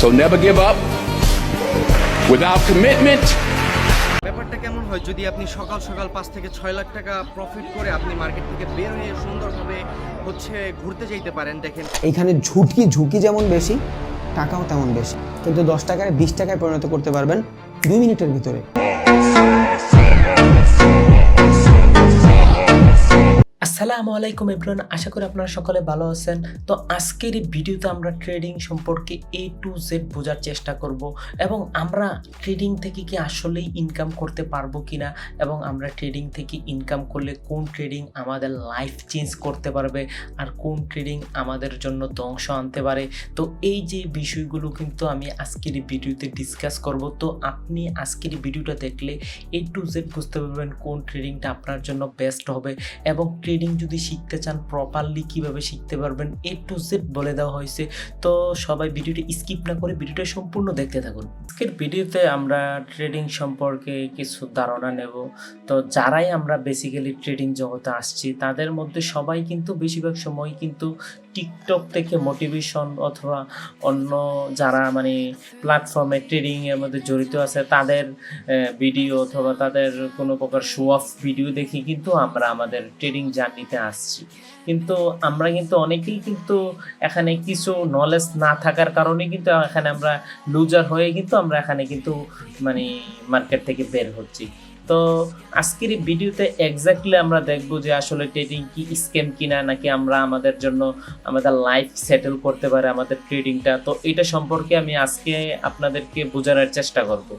So never give up. Without commitment. ব্যাপারটা কেমন হয় যদি আপনি সকাল সকাল 5 থেকে 6 লাখ টাকা প্রফিট করে আপনি মার্কেট থেকে বের হয়ে সুন্দরভাবে ঘুরতে যাইতে পারেন। দেখেন এইখানে ঝুঁকি যেমন বেশি, টাকাও তেমন বেশি, কিন্তু 10 টাকায় 20 টাকায় পরিণত করতে পারবেন 2 মিনিটের ভিতরে। আসসালামু আলাইকুম এভরিওয়ান, আশা করি আপনারা সকলে ভালো আছেন। তো আজকের এই ভিডিওতে আমরা ট্রেডিং সম্পর্কে A to Z বোঝার চেষ্টা করব এবং আমরা ট্রেডিং থেকে কি আসলেই ইনকাম করতে পারবো কিনা, এবং আমরা ট্রেডিং থেকে ইনকাম করলে কোন ট্রেডিং আমাদের লাইফ চেঞ্জ করতে পারবে আর কোন ট্রেডিং আমাদের জন্য ধ্বংস আনতে পারে। তো এই যে বিষয়গুলো কিন্তু আমি আজকের এই ভিডিওতে ডিসকাস করব। তো আপনি আজকের এই ভিডিওটা দেখলে A to Z বুঝতে পারবেন কোন ট্রেডিংটা আপনার জন্য বেস্ট হবে, এবং ট্রেডিং যদি শিখতে চান প্রপারলি কিভাবে শিখতে পারবেন A to Z বলে দেওয়া হয়েছে। তো সবাই ভিডিওটা স্কিপ না করে ভিডিওটা সম্পূর্ণ দেখতে থাকুন। আজকের ভিডিওতে আমরা ট্রেডিং সম্পর্কে কিছু ধারণা নেব। তো যারাই আমরা বেসিক্যালি ট্রেডিং জগতে আসছি তাদের মধ্যে সবাই কিন্তু বেশিরভাগ সময় কিন্তু টিকটক থেকে মোটিভেশন অথবা অন্য যারা মানে প্ল্যাটফর্মে ট্রেডিংয়ের মধ্যে জড়িত আছে তাদের ভিডিও অথবা তাদের কোনো প্রকার শো অফ ভিডিও দেখে কিন্তু আমরা আমাদের ট্রেডিং জার্নিতে আসছি। কিন্তু আমরা কিন্তু অনেকেই কিন্তু এখানে কিছু নলেজ না থাকার কারণে কিন্তু এখানে আমরা লুজার হয়ে কিন্তু আমরা এখানে কিন্তু মানে মার্কেট থেকে বের হচ্ছি। তো আজকের এই ভিডিওতে এক্স্যাক্টলি আমরা দেখব যে আসলে ট্রেডিং কি স্ক্যাম কিনা, নাকি আমরা আমাদের জন্য আমাদের লাইফ সেটেল করতে পারে আমাদের ট্রেডিংটা। তো এটা সম্পর্কে আমি আজকে আপনাদেরকে বোঝানোর চেষ্টা করব।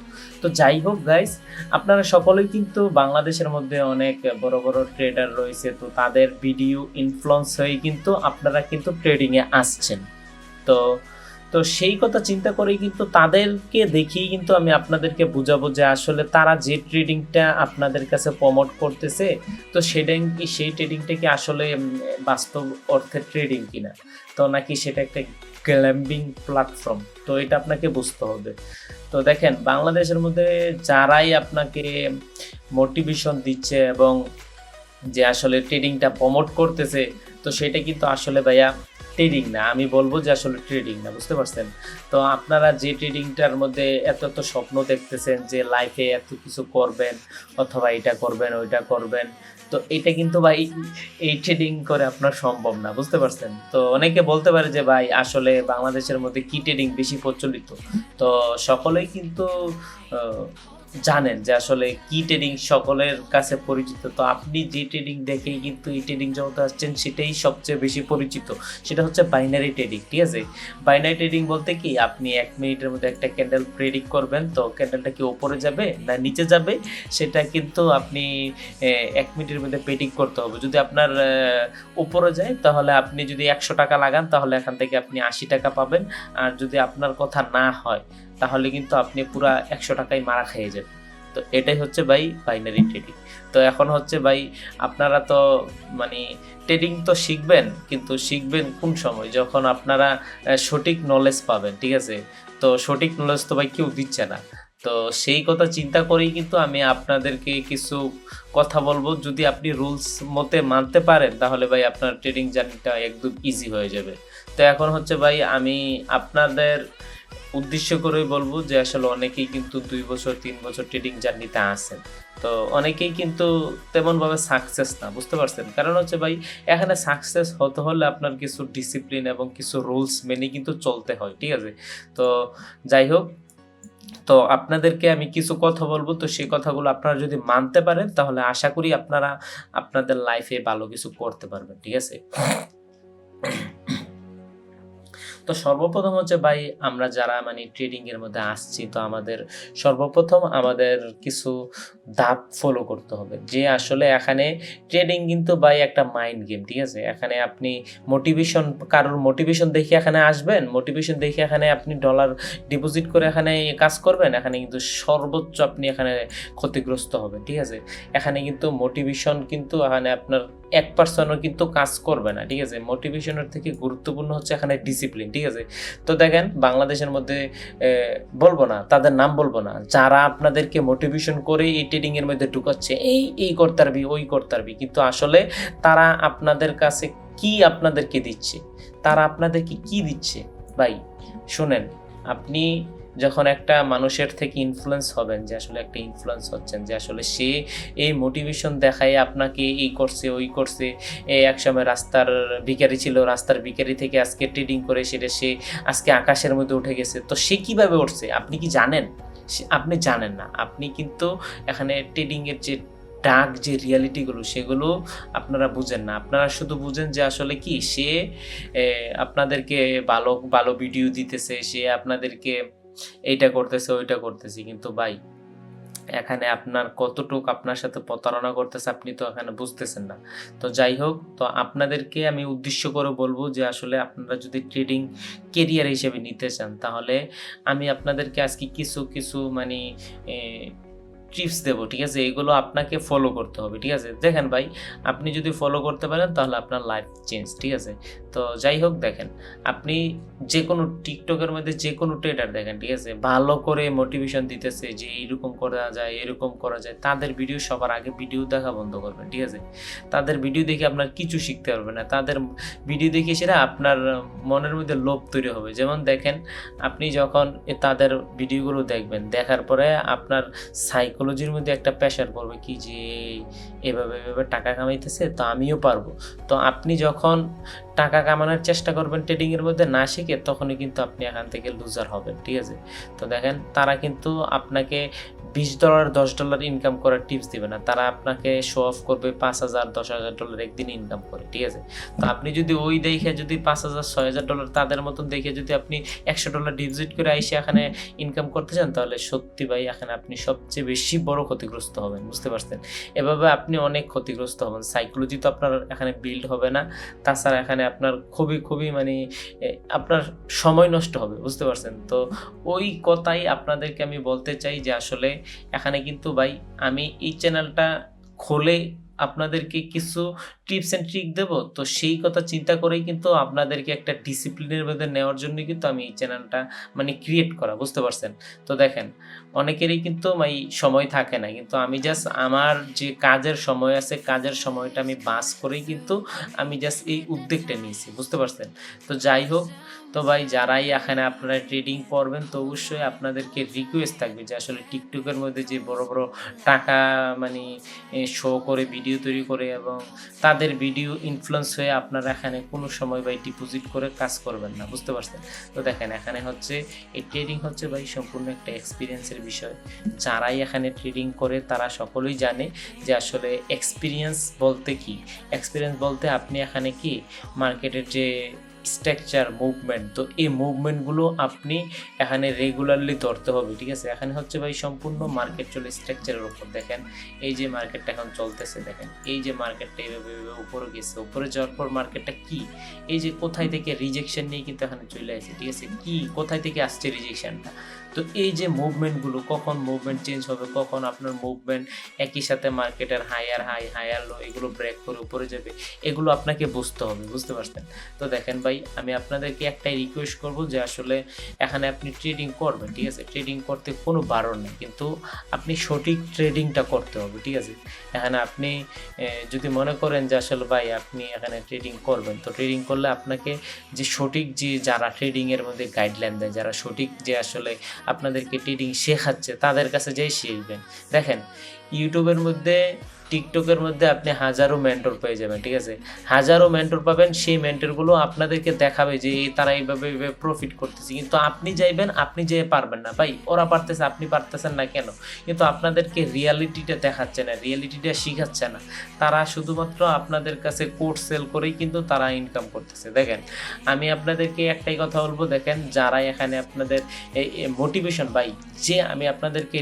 তো যাই হোক গাইস, আপনারা সকলেই কিন্তু বাংলাদেশের মধ্যে অনেক বড় বড় ট্রেডার রয়েছে, তো তাদের ভিডিও ইনফ্লুয়েন্স হয়ে কিন্তু আপনারা কিন্তু ট্রেডিংয়ে আসছেন। তো সেই কথা চিন্তা করেই কিন্তু তাদেরকে দেখিয়ে কিন্তু আমি আপনাদেরকে বুঝাবো যে আসলে তারা যে ট্রেডিংটা আপনাদের কাছে প্রমোট করতেছে তো সেই ট্রেডিংটা কি আসলে বাস্তব অর্থে ট্রেডিং কিনা, তো নাকি সেটা একটা গ্ল্যাম্বিং প্ল্যাটফর্ম। তো এটা আপনাকে বুঝতে হবে। তো দেখেন, বাংলাদেশের মধ্যে যারাই আপনাকে মোটিভেশন দিচ্ছে এবং যে আসলে ট্রেডিংটা প্রমোট করতেছে, তো সেটা কিন্তু আসলে ভাইয়া ট্রেডিং না। আমি বলবো যে আসলে ট্রেডিং না, বুঝতে পারছেন? তো আপনারা যে ট্রেডিংটার মধ্যে এত এত স্বপ্ন দেখতেছেন যে লাইফে এত কিছু করবেন অথবা এটা করবেন ওইটা করবেন, তো এটা কিন্তু ভাই এই ট্রেডিং করে আপনার সম্ভব না, বুঝতে পারছেন? তো অনেকে বলতে পারে যে ভাই আসলে বাংলাদেশের মধ্যে কি ট্রেডিং বেশি প্রচলিত। তো সকলেই কিন্তু জানেন যে আসলে কি ট্রেডিং সকলের কাছে পরিচিত। তো আপনি যে ট্রেডিং দেখেই কিন্তু এই ট্রেডিং জগতে আসছেন সেটাই সবচেয়ে বেশি পরিচিত, সেটা হচ্ছে বাইনারি ট্রেডিং। ঠিক আছে, বাইনারি ট্রেডিং বলতে কি, আপনি 1 মিনিটের মধ্যে একটা ক্যান্ডেল প্রেডিক্ট করবেন, তো ক্যান্ডেলটা কি উপরে যাবে না নিচে যাবে সেটা কিন্তু আপনি 1 মিনিটের মধ্যে প্রেডিক্ট করতে হবে। যদি আপনার উপরে যায় তাহলে আপনি যদি 100 টাকা লাগান তাহলে এখান থেকে আপনি 80 টাকা পাবেন, আর যদি আপনার কথা না হয় তাহলে কিন্তু আপনি পুরা 100 টাকায় মারা খেয়ে যাবেন। তো এটাই হচ্ছে ভাই বাইনারি ট্রেডিং। তো এখন হচ্ছে ভাই আপনারা তো মানে ট্রেডিং তো শিখবেন, কিন্তু শিখবেন কোন সময়, যখন আপনারা সঠিক নলেজ পাবেন। ঠিক আছে, তো সঠিক নলেজ তো ভাই কেউ দিচ্ছে না। তো সেই কথা চিন্তা করেই কিন্তু আমি আপনাদেরকে কিছু কথা বলবো। যদি আপনি রুলস মতে মানতে পারেন তাহলে ভাই আপনার ট্রেডিং জার্নিটা একদম ইজি হয়ে যাবে। তো এখন হচ্ছে ভাই আমি আপনাদের উদ্দেশ্য করেই বলবো যে আসলে অনেকেই কিন্তু 2 বছর 3 বছর ট্রেডিং জার্নিতে আসেন, তো অনেকেই কিন্তু তেমনভাবে সাকসেস না, বুঝতে পারছেন? কারণ হচ্ছে ভাই এখানে সাকসেস হতে হলে আপনার কিছু ডিসিপ্লিন এবং কিছু রুলস মেনে কিন্তু চলতে হয়। ঠিক আছে, তো যাই হোক, তো আপনাদেরকে আমি কিছু কথা বলবো। তো সেই কথাগুলো আপনারা যদি মানতে পারেন তাহলে আশা করি আপনারা আপনাদের লাইফে ভালো কিছু করতে পারবেন। ঠিক আছে, তো সর্বপ্রথম হচ্ছে ভাই আমরা যারা মানে ট্রেডিং এর মধ্যে আসছি, তো আমাদের সর্বপ্রথম আমাদের কিছু ধাপ ফলো করতে হবে। যে আসলে এখানে ট্রেডিং কিন্তু ভাই একটা মাইন্ড গেম। ঠিক আছে, এখানে আপনি কারোর মোটিভেশন দেখে এখানে আসবেন, মোটিভেশন দেখে এখানে আপনি ডলার ডিপোজিট করে এখানে কাজ করবেন, এখানে কিন্তু সর্বোচ্চ আপনি এখানে ক্ষতিগ্রস্ত হবেন। ঠিক আছে, এখানে কিন্তু মোটিভেশন কিন্তু এখানে আপনার 1% কিন্তু কাজ করবে না। ঠিক আছে, মোটিভেশনের থেকে গুরুত্বপূর্ণ হচ্ছে এখানে ডিসিপ্লিন। ঠিক আছে, তো দেখেন বাংলাদেশের মধ্যে বলবো না, তাদের নাম বলবো না, যারা আপনাদেরকে মোটিভেশন করে এই ট্রেডিং এর মধ্যে ঢুকাচ্ছে, এই করতে পারবি ওই করতে পারবি, কিন্তু আসলে তারা আপনাদের কাছে কি আপনাদেরকে দিচ্ছে, তারা আপনাদেরকে কি দিচ্ছে ভাই শুনেন। আপনি যখন একটা মানুষের থেকে ইনফ্লুয়েন্স হবেন, যে আসলে একটা ইনফ্লুয়েন্স হচ্ছেন, যে আসলে সে এই মোটিভেশন দেখায় আপনাকে এই করছে ওই করছে, এক সময় রাস্তার ভিখারি ছিল, রাস্তার ভিখারি থেকে আজকে ট্রেডিং করে সেটা সে আজকে আকাশের মধ্যে উঠে গেছে, তো সে কিভাবে উঠছে আপনি কি জানেন? আপনি জানেন না। আপনি কিন্তু এখানে ট্রেডিংয়ের যে ডার্ক যে রিয়ালিটিগুলো সেগুলো আপনারা বুঝেন না। আপনারা শুধু বুঝেন যে আসলে কি সে আপনাদেরকে ভালো ভালো ভিডিও দিতেছে, সে আপনাদেরকে এইটা করতেছে ওইটা করতেছে, কিন্তু ভাই এখানে আপনার কতটুকু আপনার সাথে প্রতারণা করতেছে আপনি তো এখানে বুঝতেছেন না। তো যাই হোক, তো আপনাদেরকে আমি উদ্দেশ্য করে বলবো যে আসলে আপনারা যদি ট্রেডিং কেরিয়ার হিসেবে নিতে চান, তাহলে আমি আপনাদেরকে আজকে কিছু কিছু মানে টিপস দেবো, ঠিক আছে? এগুলো আপনাকে ফলো করতে হবে, ঠিক আছে? দেখেন ভাই, আপনি যদি ফলো করতে পারেন তাহলে আপনার লাইফ চেঞ্জ, ঠিক আছে? তো যাই হোক, দেখেন আপনি যে কোনো টিকটকের মধ্যে যে কোনো ট্রেডার দেখেন, ঠিক আছে, ভালো করে মোটিভেশন দিতেছে যে এইরকম করা যায় এরকম করা যায়, তাদের ভিডিও সবার আগে ভিডিও দেখা বন্ধ করবেন, ঠিক আছে? তাদের ভিডিও দেখে আপনার কিছু শিখতে পারবে না, তাদের ভিডিও দেখে সেটা আপনার মনের মধ্যে লোভ তৈরি হবে। যেমন দেখেন, আপনি যখন তাদের ভিডিওগুলো দেখবেন, দেখার পরে আপনার সাইকোলজির মধ্যে একটা প্রেশার পড়বে কি যে এভাবে এভাবে টাকা কামাইতেছে তো আমিও পারবো। তো আপনি যখন টাকা কামানোর চেষ্টা করবেন ট্রেডিংয়ের মধ্যে না শিখে, তখনই কিন্তু আপনি এখান থেকে লুজার হবেন, ঠিক আছে? তো দেখেন, তারা কিন্তু আপনাকে $20 $10 ইনকাম করার টিপস দিবে না, তারা আপনাকে শো অফ করবে $5,000 $10,000 একদিন ইনকাম করে, ঠিক আছে? তো আপনি যদি ওই দেখে যদি $5,000 $6,000 তাদের মতন দেখে যদি আপনি $100 ডিপোজিট করে আইসে এখানে ইনকাম করতে চান, তাহলে সত্যি ভাই এখানে আপনি সবচেয়ে বেশি বড় ক্ষতিগ্রস্ত হবেন, বুঝতে পারছেন? এভাবে আপনি অনেক ক্ষতিগ্রস্ত হবেন, সাইকোলজি তো আপনার এখানে বিল্ড হবে না, তাছাড়া এখানে আপনার খুবই খুবই মানে আপনার সময় নষ্ট হবে, বুঝতে পারছেন? তো ওই কথাই আপনাদেরকে আমি বলতে চাই যে আসলে এখানে কিন্তু ভাই আমি এই চ্যানেলটা খুলে আপনাদেরকে কিছু টিপস অ্যান্ড ট্রিক দেবো, তো সেই কথা চিন্তা করেই কিন্তু আপনাদেরকে একটা ডিসিপ্লিনের মধ্যে নেওয়ার জন্য কিন্তু আমি এই চ্যানেলটা মানে ক্রিয়েট করা, বুঝতে পারছেন? তো দেখেন, অনেকেরই কিন্তু সময় থাকে না, কিন্তু আমি জাস্ট আমার যে কাজের সময় আছে কাজের সময়টা আমি বাস করেই কিন্তু আমি জাস্ট এই উদ্যোগটা নিয়েছি, বুঝতে পারছেন? তো যাই হোক, তো ভাই যারাই এখানে আপনারা ট্রেডিং করবেন, তো অবশ্যই আপনাদেরকে রিকোয়েস্ট থাকবে যে আসলে টিকটকের মধ্যে যে বড় বড় টাকা মানে শো করে ভিডিও তৈরি করে এবং তাদের ভিডিও ইনফ্লুয়েন্স হয়ে আপনারা এখানে কোনো সময় ভাই ডিপোজিট করে কাজ করবেন না, বুঝতে পারছেন? তো দেখেন, এখানে হচ্ছে এই ট্রেডিং হচ্ছে ভাই সম্পূর্ণ একটা এক্সপিরিয়েন্সের বিষয়। যারাই এখানে ট্রেডিং করে তারা সকলেই জানে যে আসলে এক্সপিরিয়েন্স বলতে কি। এক্সপিরিয়েন্স বলতে আপনি এখানে কি মার্কেটের যে স্ট্রাকচার মুভমেন্ট, তো এই মুভমেন্টগুলো আপনি এখানে রেগুলারলি ধরতে হবে, ঠিক আছে? এখানে হচ্ছে ভাই সম্পূর্ণ মার্কেট চলে স্ট্রাকচারের উপর। দেখেন এই যে মার্কেটটা এখন চলতেছে, দেখেন এই যে মার্কেটটা এইভাবে উপরে গেছে, উপরে যাওয়ার পর মার্কেটটা কি এই যে কোথায় থেকে রিজেকশন নিয়ে কিন্তু এখানে চলে আসে, ঠিক আছে? কি কোথায় থেকে আসছে রিজেকশনটা, তো এই যে মুভমেন্টগুলো কখন মুভমেন্ট চেঞ্জ হবে, কখন আপনার মুভমেন্ট একই সাথে মার্কেটের হায়ার হাই হায়ার লো এগুলো ব্রেক করে উপরে যাবে, এগুলো আপনাকে বুঝতে হবে, বুঝতে পারছেন? তো দেখেন ভাই, আমি আপনাদেরকে একটাই রিকোয়েস্ট করব যে আসলে এখানে আপনি ট্রেডিং করবেন, ঠিক আছে? ট্রেডিং করতে কোনো বারণ নেই, কিন্তু আপনি সঠিক ট্রেডিংটা করতে হবে, ঠিক আছে? এখানে আপনি যদি মনে করেন যে আসলে ভাই আপনি এখানে ট্রেডিং করবেন, তো ট্রেডিং করলে আপনাকে যে সঠিক যে যারা ট্রেডিংয়ের মধ্যে গাইডলাইন দেয়, যারা সঠিক যে আসলে আপনাদেরকে ট্রেডিং শেখাচ্ছে তাদের কাছে যেই শিখবেন। দেখেন ইউটিউবের মধ্যে টিকটকের মধ্যে আপনি হাজারো মেন্টর পেয়ে যাবেন, ঠিক আছে? হাজারো মেন্টর পাবেন, সেই মেন্টরগুলো আপনাদেরকে দেখাবে যে তারা এইভাবে প্রফিট করতেছে, কিন্তু আপনি যাইবেন, আপনি যেয়ে পারবেন না। ভাই ওরা পারতেছে আপনি পারতেছেন না কেন? কিন্তু আপনাদেরকে রিয়ালিটিটা দেখাচ্ছে না, রিয়ালিটিটা শিখাচ্ছে না, তারা শুধুমাত্র আপনাদের কাছে কোড সেল করেই কিন্তু তারা ইনকাম করতেছে। দেখেন আমি আপনাদেরকে একটাই কথা বলবো, দেখেন যারা এখানে আপনাদের মোটিভেশন ভাই, যে আমি আপনাদেরকে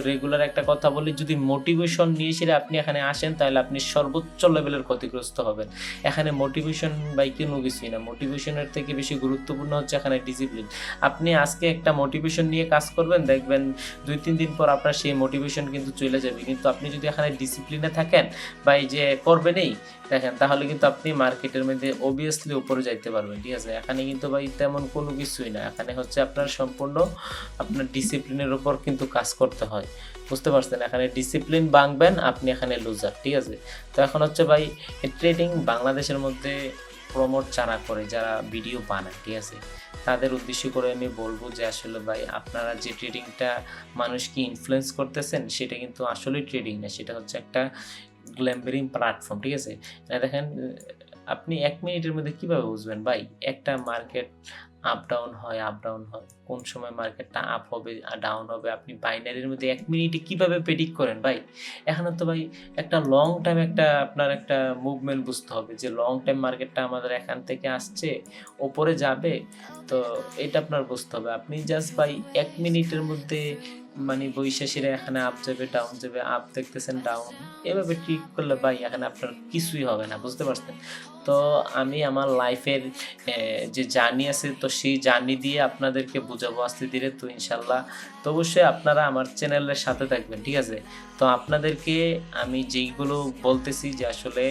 রেগুলার একটা কথা বলি, যদি মোটিভেশন নিয়ে সেটা আপনি এখানে আসেন তাহলে আপনি সর্বোচ্চ লেভেলের ক্ষতিগ্রস্ত হবেন। এখানে মোটিভেশন বাই কোনো কিছুই না, মোটিভেশনের থেকে বেশি গুরুত্বপূর্ণ হচ্ছে এখানে ডিসিপ্লিন। আপনি আজকে একটা মোটিভেশন নিয়ে কাজ করবেন, দেখবেন 2-3 দিন পর আপনার সেই মোটিভেশন কিন্তু চলে যাবে, কিন্তু আপনি যদি এখানে ডিসিপ্লিনে থাকেন বা এই যে করবেনই দেখেন, তাহলে কিন্তু আপনি মার্কেটের মধ্যে অবভিয়াসলি উপরে যাইতে পারবেন, ঠিক আছে? এখানে কিন্তু ভাই তেমন কোনো কিছুই না, এখানে হচ্ছে আপনার সম্পূর্ণ আপনার ডিসিপ্লিনের উপর কিন্তু কাজ করতে হয়, বুঝতে পারছেন? এখানে ডিসিপ্লিন ভাঙবেন আপনি এখানে লুজার, ঠিক আছে? তো এখন হচ্ছে ভাই ট্রেডিং বাংলাদেশের মধ্যে প্রমোট যারা করে, যারা ভিডিও বানায়, ঠিক আছে, তাদের উদ্দেশ্য করে আমি বলবো যে আসলে ভাই আপনারা যে ট্রেডিংটা মানুষকে ইনফ্লুয়েন্স করতেছেন সেটা কিন্তু আসলেই ট্রেডিং না, সেটা হচ্ছে একটা গ্ল্যাম্বারিং প্ল্যাটফর্ম, ঠিক আছে। দেখেন আপনি 1 মিনিটের মধ্যে কিভাবে বুঝবেন ভাই একটা মার্কেট আপ ডাউন হয়, কোন সময় মার্কেটটা আপ হবে ডাউন হবে, আপনি বাইনারির মধ্যে 1 মিনিটে কিভাবে প্রেডিক্ট করেন ভাই? এখানে তো ভাই একটা লং টাইম একটা আপনার একটা মুভমেন্ট বুঝতে হবে যে লং টাইম মার্কেটটা আমাদের এখান থেকে আসছে, ওপরে যাবে, তো এটা আপনার বুঝতে হবে। আপনি জাস্ট ভাই 1 মিনিটের মধ্যে মানে বৈশাখীরা এখানে আপ যাবে ডাউন যাবে, আপ দেখতেছেন ডাউন, এভাবে ট্রিট করলে ভাই এখানে আপনার কিছুই হবে না, বুঝতে পারছেন? তো আমি আমার লাইফের যে জার্নি আছে, তো সেই জার্নি দিয়ে আপনাদেরকে বোঝাবো আস্তে ধীরে। তো ইনশাল্লাহ তো অবশ্যই আপনারা আমার চ্যানেলের সাথে থাকবেন, ঠিক আছে। তো আপনাদেরকে আমি যেইগুলো বলতেছি যে আসলে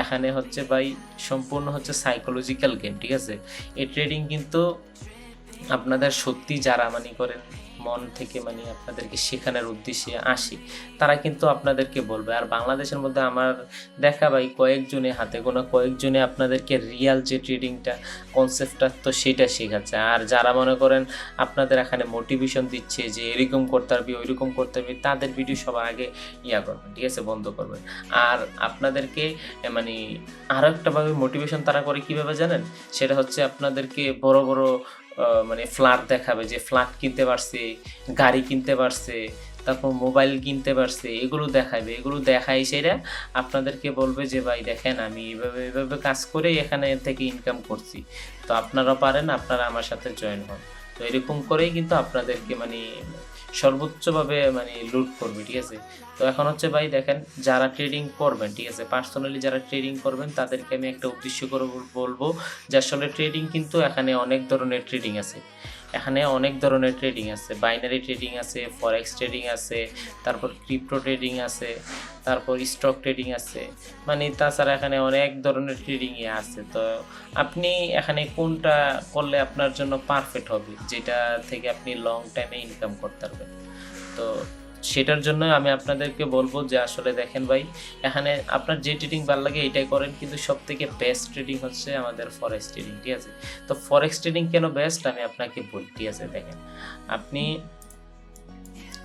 এখানে হচ্ছে ভাই সম্পূর্ণ হচ্ছে সাইকোলজিক্যাল গেম, ঠিক আছে। এই ট্রেডিং কিন্তু আপনাদের সত্যি যারা মানে করেন মন থেকে মানে আপনাদেরকে শেখানোর উদ্দেশ্যে আসি, তারা কিন্তু আপনাদেরকে বলবে। আর বাংলাদেশের মধ্যে আমার দেখা ভাই কয়েকজনে, হাতে গোনা কয়েকজনে আপনাদেরকে রিয়াল যে ট্রেডিংটা কনসেপ্টটা তো সেটা শেখাচ্ছে। আর যারা মনে করেন আপনাদের এখানে মোটিভেশন দিচ্ছে যে এরকম করতে পারবি ওইরকম করতে পারবি, তাদের ভিডিও সবার আগে করবেন, ঠিক আছে, বন্ধ করবেন। আর আপনাদেরকে মানে আরও একটাভাবে মোটিভেশন তারা করে কীভাবে জানেন, সেটা হচ্ছে আপনাদেরকে বড় বড় মানে ফ্ল্যাট দেখাবে, যে ফ্ল্যাট কিনতে পারছে, গাড়ি কিনতে পারছে, তারপর মোবাইল কিনতে পারছে, এগুলো দেখাবে। এগুলো দেখাই সেটা আপনাদেরকে বলবে যে ভাই দেখেন আমি এইভাবে কাজ করে এখানে থেকে ইনকাম করছি, তো আপনারা পারেন, আপনারা আমার সাথে জয়েন হন। তো এরকম করেই কিন্তু আপনাদেরকে মানে সর্বোচ্চভাবে মানে লুট করবে, ঠিক আছে। তো এখন হচ্ছে ভাই দেখেন যারা ট্রেডিং করবেন, ঠিক আছে, পার্সোনালি যারা ট্রেডিং করবেন তাদেরকে আমি একটা উদ্দেশ্য করে বলবো যে আসলে ট্রেডিং কিন্তু এখানে অনেক ধরনের ট্রেডিং আছে। বাইনারি ট্রেডিং আছে, ফরেক্স ট্রেডিং আছে, তারপর ক্রিপ্টো ট্রেডিং আছে, তারপর স্টক ট্রেডিং আছে, মানে তাছাড়া এখানে অনেক ধরনের ট্রেডিংই আছে। তো আপনি এখানে কোনটা করলে আপনার জন্য পারফেক্ট হবে, যেটা থেকে আপনি লং টাইমে ইনকাম করতে পারবেন, তো সেটার জন্য আমি আপনাদেরকে বলবো যে আসলে দেখেন ভাই এখানে আপনার যে ট্রেডিং ভালো লাগে এটাই করেন, কিন্তু সব থেকে বেস্ট ট্রেডিং হচ্ছে আমাদের ফরেক্স ট্রেডিং, ঠিক আছে। তো ফরেক্স ট্রেডিং কেন বেস্ট আমি আপনাকে বলি, ঠিক আছে। দেখেন আপনি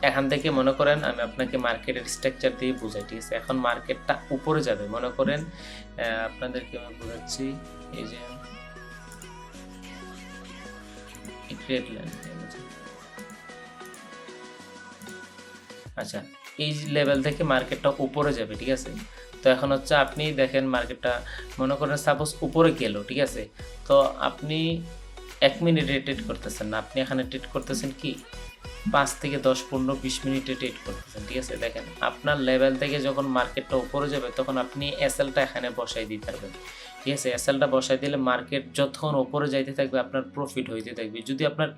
এখান থেকে মনে করেন আমি আপনাকে মার্কেটের স্ট্রাকচার দিয়ে বোঝাই, ঠিক আছে। এখন মার্কেটটা উপরে যাবে, মনে করেন আপনাদেরকে আমি বোঝাচ্ছি, এই যে আচ্ছা এই লেভেল থেকে মার্কেটটা উপরে যাবে, ঠিক আছে। তো এখন হচ্ছে আপনি দেখেন মার্কেটটা মনে করেন সাপোজ উপরে গেল, ঠিক আছে। তো আপনি 1 মিনিটে ট্রেড করতেছেন না, আপনি এখানে ট্রেড করতেছেন কি 5 থেকে 10, 15, 20 মিনিটে ট্রেড করতেছেন, ঠিক আছে। দেখেন আপনার লেভেল থেকে যখন মার্কেটটা উপরে যাবে তখন আপনি এসএলটা এখানে বসাই দিতে পারবেন, ঠিক আছে। এসএলটা বসাই দিলে মার্কেট যতক্ষণ উপরে যাইতে থাকবে আপনার প্রফিট হইতে থাকবে। যদি আপনার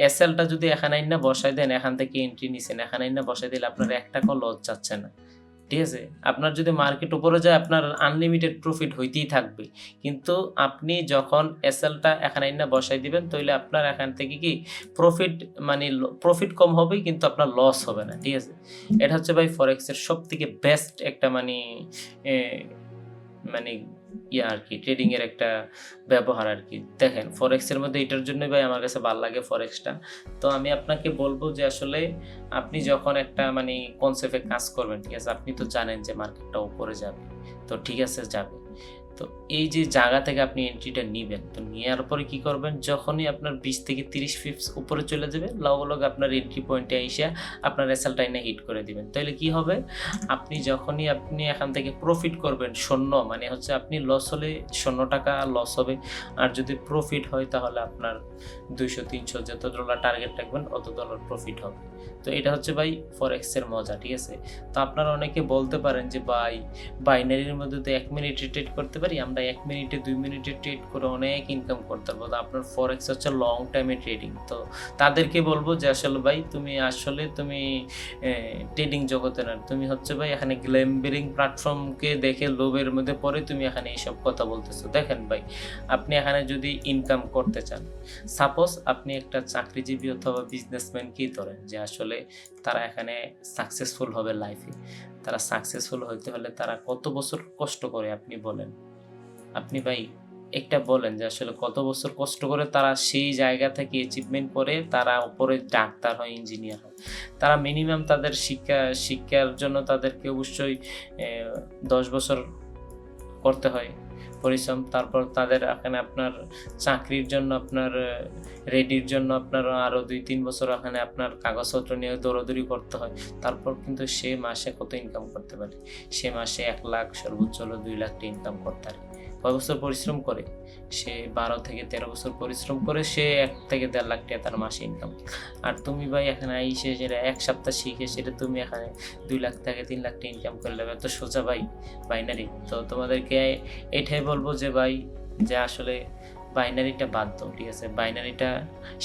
এসএলটা যদি এখানে না বসাই দেন, এখান থেকে এন্ট্রি নিছেন, এখানে না বসাই দিলে আপনার 1 টাকাও লস যাচ্ছে না, ঠিক আছে। আপনার যদি মার্কেট উপরে যায় আপনার আনলিমিটেড প্রফিট হইতেই থাকবে, কিন্তু আপনি যখন এসএলটা এখানে না বসাই দিবেন তাহলে আপনার এখান থেকে কি প্রফিট মানে প্রফিট কম হবে কিন্তু আপনার লস হবে না, ঠিক আছে। এটা হচ্ছে ভাই ফরেক্সের সবথেকে বেস্ট একটা মানে মানে আর কি ট্রেডিং এর একটা ব্যবহার আর কি। দেখেন ফরেক্সের মধ্যে এটার জন্য ভাই আমার কাছে ভালো লাগে ফরেক্সটা। তো আমি আপনাকে বলবো যে আসলে আপনি যখন একটা মানে কনসেপ্টে কাজ করবেন, ঠিক আছে, আপনি তো জানেন যে মার্কেটটা উপরে যাবে, তো ঠিক আছে যাবে। তো এই যে জায়গা থেকে আপনি এন্ট্রিটা নেবেন, তো নেওয়ার পরে কি করবেন, যখনই আপনার 20 থেকে 30 পিপস উপরে চলে যাবে লগ আপনার এন্ট্রি পয়েন্টে এসে আপনার এসএলটা এনে হিট করে দিবেন। তাহলে কি হবে, আপনি যখনই আপনি এখান থেকে প্রফিট করবেন শূন্য, মানে হচ্ছে আপনি লস হলে 0 টাকা লস হবে, আর যদি প্রফিট হয় তাহলে আপনার 200, 300 যত ডলার টার্গেট রাখবেন অত ডলার প্রফিট হবে। তো এটা হচ্ছে ভাই ফরেক্সের মজা, ঠিক আছে। তো আপনারা অনেকে বলতে পারেন যে ভাই বাইনারির মধ্যে তো 1 মিনিটে ট্রেড করতে পারি, আমরা 1 মিনিটে 2 মিনিটে ট্রেড করে অনেক ইনকাম করতে পারবো। তো আপনার ফরেক্স হচ্ছে লং টাইমে ট্রেডিং। তো তাদেরকে বলবো যে আসলে ভাই তুমি ট্রেডিং জগতে না, তুমি হচ্ছে ভাই এখানে গ্ল্যাম্বারিং প্ল্যাটফর্মকে দেখে লোভের মধ্যে পড়ে তুমি এখানে এইসব কথা বলতেছো। দেখেন ভাই আপনি এখানে যদি ইনকাম করতে চান, সাপোজ আপনি একটা চাকরিজীবী অথবা বিজনেসম্যানকেই ধরেন যে আসলে তারা এখানে সাকসেসফুল হবে লাইফে, তারা সাকসেসফুল হইতে হলে তারা কত বছর কষ্ট করে আপনি বলেন। আপনি ভাই একটা বলেন যে আসলে কত বছর কষ্ট করে তারা সেই জায়গা থেকে অ্যাচিভমেন্ট করে তারা উপরে ডাক্তার হয়, ইঞ্জিনিয়ার হয়। তারা মিনিমাম তাদের শিক্ষার জন্য তাদেরকে অবশ্যই 10 বছর করতে হয় পরিশ্রম। তারপর তাদের এখানে আপনার চাকরির জন্য আপনার রেডির জন্য আপনার আরও 2-3 বছর এখানে আপনার কাগজপত্র নিয়ে দৌড়াদৌড়ি করতে হয়। তারপর কিন্তু সে মাসে কত ইনকাম করতে পারে? সে মাসে 1 লাখ, সর্বোচ্চ হলো 2 লাখ টাকা ইনকাম করতে পারে। কয় বছর পরিশ্রম করে? সে 12 থেকে 13 বছর পরিশ্রম করে সে 1 থেকে 1.5 লাখ টাকা তার মাসে ইনকাম। আর তুমি ভাই এখানে আইসে যেটা 1 সপ্তাহ শিখে সেটা তুমি এখানে 2 লাখ থেকে 3 লাখ টাকা ইনকাম করে নেবে, এত সোজা ভাই বাইনারি। তো তোমাদেরকে এটাই বলবো যে ভাই, যে আসলে বাইনারিটা বাদ দাও, ঠিক আছে? বাইনারিটা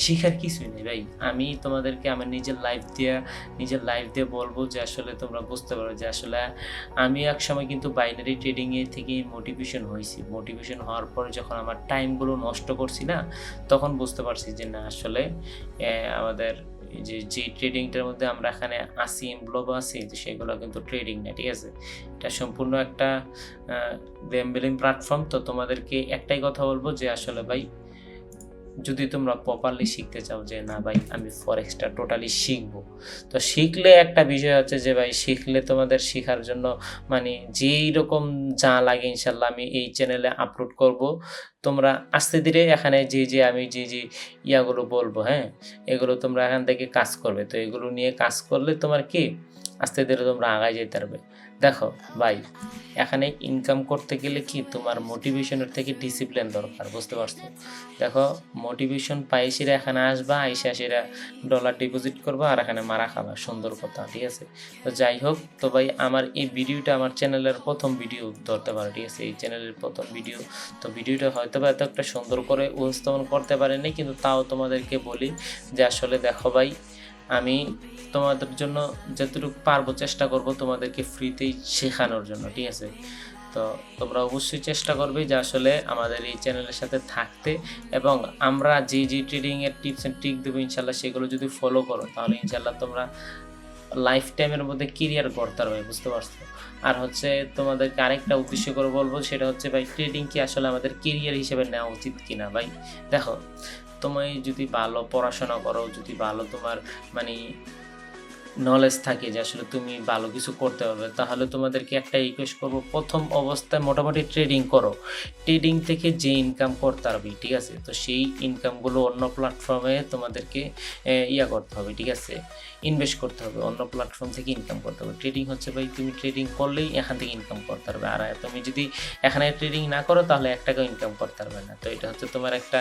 শিখার কিছুই নেই ভাই। আমি তোমাদেরকে আমার নিজের লাইফ দিয়ে বলবো যে আসলে তোমরা বুঝতে পারো যে আসলে আমি এক সময় কিন্তু বাইনারি ট্রেডিংয়ে থেকে মোটিভেশন হয়েছি। মোটিভেশন হওয়ার পরে যখন আমার টাইমগুলো নষ্ট করছি না, তখন বুঝতে পারছি যে না আসলে আমাদের যে ট্রেডিংটার মধ্যে আমরা এখানে আসি, ইনভলভ আছি, সেগুলো কিন্তু ট্রেডিং না, ঠিক আছে? এটা সম্পূর্ণ একটা গ্যাম্বলিং প্ল্যাটফর্ম। তো তোমাদেরকে একটাই কথা বলবো যে আসলে ভাই, যদি তোমরা প্রপারলি শিখতে চাও যে না ভাই আমি ফরেক্সটা টোটালি শিখবো, তো শিখলে একটা বিষয় হচ্ছে যে ভাই, শিখলে তোমাদের শেখার জন্য মানে যেই রকম যা লাগে ইনশাল্লাহ আমি এই চ্যানেলে আপলোড করব। তোমরা আস্তে ধীরে এখানে আমি যে ইয়াগুলো বলবো, হ্যাঁ, এগুলো তোমরা এখান থেকে কাজ করবে। তো এগুলো নিয়ে কাজ করলে তোমার কি আস্তে ধীরে তোমরা আগায় যেতে পারবে। দেখো ভাই, এখানে ইনকাম করতে গেলে কি তোমার মোটিভেশনের থেকে ডিসিপ্লিন দরকার, বুঝতে পারছো? দেখো, মোটিভেশন পাই সেরা এখানে আসবা, আইসা সেরা ডলার ডিপোজিট করবা আর এখানে মারা খাবা, সুন্দর কথা, ঠিক আছে? তো যাই হোক, তো ভাই আমার এই ভিডিওটা আমার চ্যানেলের প্রথম ভিডিও ধরতে পারে, ঠিক আছে? এই চ্যানেলের প্রথম ভিডিও। তো ভিডিওটা হয়তো বা এত একটা সুন্দর করে উপস্থাপন করতে পারেনি, কিন্তু তাও তোমাদেরকে বলি যে আসলে দেখো ভাই, আমি তোমাদের জন্য যতটুকু পারবো চেষ্টা করব তোমাদেরকে ফ্রিতেই শেখানোর জন্য, ঠিক আছে? তো তোমরা অবশ্যই চেষ্টা করবে যে আসলে আমাদের এই চ্যানেলের সাথে থাকতে, এবং আমরা যে ট্রেডিংয়ের টিপস অ্যান্ড ট্রিক দেবো ইনশাল্লাহ সেগুলো যদি ফলো করো, তাহলে ইনশাল্লাহ তোমরা লাইফ টাইমের মধ্যে কেরিয়ার গড়তে পারবে, বুঝতে পারছো? আর হচ্ছে তোমাদেরকে আরেকটা উদ্দেশ্য করে বলবো, সেটা হচ্ছে ভাই, ট্রেডিং কি আসলে আমাদের কেরিয়ার হিসেবে নেওয়া উচিত কিনা? ভাই দেখো, তুমি যদি ভালো পড়াশোনা করো, যদি ভালো তোমার মানে নলেজ থাকে যে আসলে তুমি ভালো কিছু করতে পারবে, তাহলে তোমাদেরকে একটা রিকোয়েস্ট করবো, প্রথম অবস্থায় মোটামুটি ট্রেডিং করো। ট্রেডিং থেকে যে ইনকাম করতে পারবে, ঠিক আছে? তো সেই ইনকামগুলো অন্য প্ল্যাটফর্মে তোমাদেরকে করতে হবে, ঠিক আছে? ইনভেস্ট করতে হবে, অন্য প্ল্যাটফর্ম থেকে ইনকাম করতে হবে। ট্রেডিং হচ্ছে ভাই, তুমি ট্রেডিং করলেই এখান থেকে ইনকাম করতে পারবে। আর তুমি যদি এখানে ট্রেডিং না করো তাহলে 1 টাকাও ইনকাম করতে পারবে না। তো এটা হচ্ছে তোমার একটা